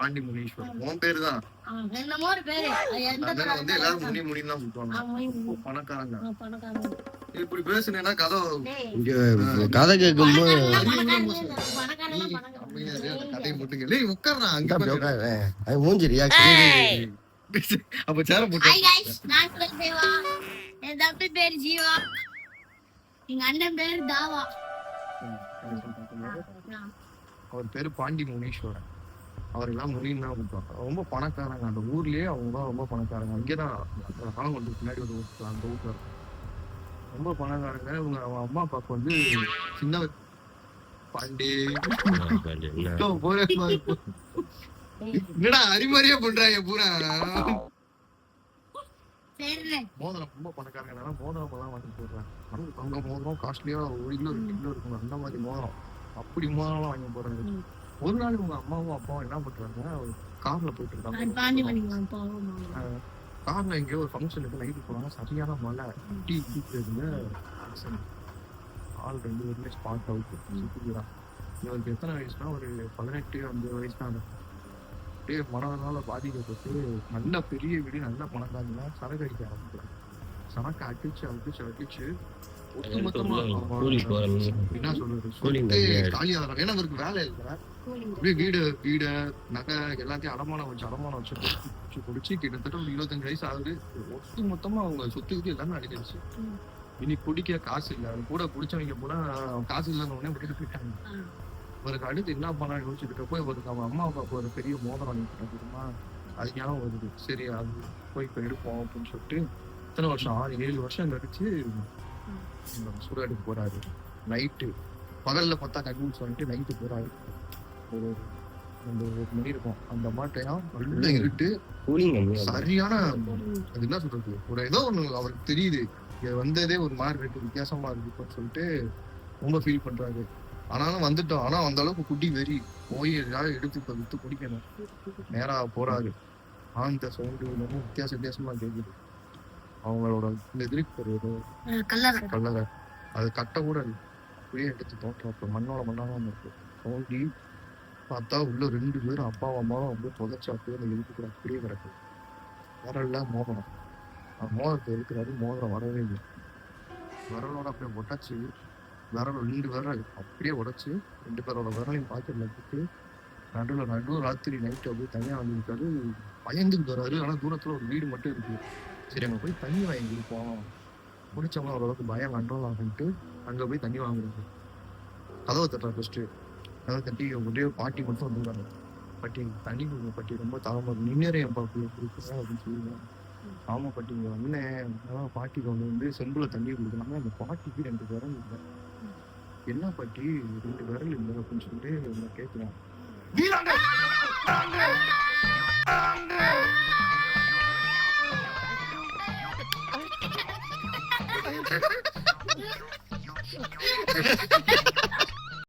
பாண்டி முனீஸ்வரன். உன் பேரு தான் வந்து எல்லாரும் முனி முனின்னு தான் கூப்பிடுவாங்க. பணக்காரங்க இப்படி பேசுனேன்னா கதை கேட்கும்போது கதை மட்டும் உட்கார்றான் அங்க மூஞ்சி ரியாக்ஷன். அப்ப சேர போட்டு என் தம்பி பேரு ஜீவா, எங்க அண்ணன் பேரு தாவா. அவர் பேரு பாண்டி முனீஸ்வரன். அவரெல்லாம் முனின்னு தான் கூப்பிடுவாங்க. ரொம்ப பணக்காரங்க அந்த ஊர்லயே. அவங்க தான் ரொம்ப பணக்காரங்க. அங்கேதான் ஆலங்கொண்டு பின்னாடி ஒரு ஊர், அந்த ஊர்ல இருக்கும். ரொம்ப பணக்காரங்க. இவங்க அவங்க அம்மா அப்பாவுக்கு வந்து சின்ன பாண்டி என்னடா அறிமாரியா பண்றாங்க பூரா. மோதிரம் ரொம்ப பணக்காரங்க. மோதிரம் எல்லாம் வாங்கி போடுறாங்க. தங்க மோதிரம் காஸ்ட்லியா 1 கிலோ 2 கிலோ இருக்கும். அந்த மாதிரி மோதிரம், அப்படி மோதிரம் வாங்கி போடுறாங்க. ஒரு நாள் உங்க அம்மாவும் அப்பாவும் என்ன பண்றாங்க, கார்ல போயிட்டு இருக்காங்க. கார்ல எங்கேயோ ஒரு ஃபங்க்ஷனுக்கு நைட்டு போனாங்க. சரியான மழை. டீ குடிக்கிறதுல ஆள் 2 பேருமே ஸ்பாட் அவுட் சுத்திக்கிறான். இவருக்கு எத்தனை வயசுனா ஒரு 18 20 வயசு தான். அப்படியே மனதனால பாதிக்கப்பட்டு நல்ல பெரிய வீடு, நல்ல பணக்காரங்க சரக்கு அடிக்க ஆரம்பிக்கிறாங்க. சரக்கு அடிச்சு ஒட்டுமொத்தமா என்ன சொல்றது காலியாக. ஏன்னா அவருக்கு வேலை இல்லை. அப்படியே வீடு நகை எல்லாத்தையும் அடமானம் வச்சு குடிச்சு கிட்டத்தட்ட ஒரு 25 வயசு ஆகுது. ஒட்டு மொத்தமா அவங்க சொத்துக்கு எல்லாமே அடிச்சிருச்சு. இனி குடிக்க காசு இல்லை. அது கூட குடிச்சவங்க கூட காசு இல்லைன்னு உடனே விட்டுட்டு போயிட்டாங்க. இவருக்கு அடுத்து என்ன பண்ணா யோசிச்சுட்டு இருக்கப்போ இவருக்கு அவங்க அம்மா அப்பாவுக்கு ஒரு பெரிய மோதிரம் வாங்கிட்டு தெரியுமா, அது ஞாபகம் வருது. சரி அது போய் இப்போ எடுப்போம் அப்படின்னு சொல்லிட்டு இத்தனை வருஷம் 6-7 வருஷம் கழிச்சு சூடாடுக்கு போறாரு. நைட்டு பகல்ல பார்த்தா கன்வின்ஸ் பண்ணிட்டு நைட்டு போறாரு. ஒரு 2 மணி இருக்கும். அந்த மாட்டையும் நல்லா இருட்டு சரியான. அது என்ன சொல்றது, ஒரு ஏதோ ஒண்ணு அவருக்கு தெரியுது. இது வந்ததே ஒரு மாதிரி இருக்கு, வித்தியாசமா இருக்குன்னு சொல்லிட்டு ரொம்ப ஃபீல் பண்றாரு. ஆனாலும் வந்துட்டோம். ஆனா அந்த அளவுக்கு குட்டி வெறி. போய் ஏதாவது எடுத்து இப்ப வித்து குடிக்கணும். நேரா போறாரு. ஆந்த சவுண்டு ரொம்ப வித்தியாசமா கேக்குது. அவங்களோட இந்த எதிர்ப்பு கல்லறை அது கட்ட கூட அப்படியே எடுத்து தோட்டம் மண்ணால இருக்கு. தோண்டி பார்த்தா உள்ள 2 பேரும் அப்பாவும் அம்மாவும் அப்படியே புதைச்சு அப்படியே அந்த எழுத்துக்கிற அப்படியே கிடக்கு. விரல்ல மோதிரம். மோதிரத்தை இருக்கிறாரு. மோதிரம் வரவே இல்லை. விரலோட அப்படியே ஒட்டாச்சு. விரல் 2 விரல் அப்படியே உடைச்சு 2 பேரோட விரலையும் பாக்கெட்ல போட்டு நடுவில் ராத்திரி நைட்டு அப்படியே தனியா வந்துருக்காரு. பயந்துட்டு வர்றாரு. ஆனா தூரத்துல ஒரு வீடு மட்டும் இருக்கு. சரி அங்க போய் தண்ணி வாங்கி கொடுப்போம், குடிச்சவங்க ஓரளவுக்கு பயம் கண்ட்ரோல் ஆகிட்டு அங்க போய் தண்ணி வாங்குறது. கதவை தட்டுறாரு. ஃபர்ஸ்ட் கதவை தட்டி ஒரே பாட்டி மட்டும் வந்துருக்காங்க. பாட்டி தண்ணி கொடுங்க பாட்டி, ரொம்ப தாமரை நின்னரே என் பாப்பி கொடுக்குறேன் அப்படின்னு சொல்லுவாங்க. ஆமா பாட்டி இங்க வந்தேன். பாட்டிக்கு வந்து செம்புல தண்ணி கொடுக்குறாங்க. அந்த பாட்டிக்கு 2 விரல் இல்லை. என்ன பாட்டி 2 விரல் இல்லை அப்படின்னு சொல்லிட்டு நான் கேட்கிறேன்.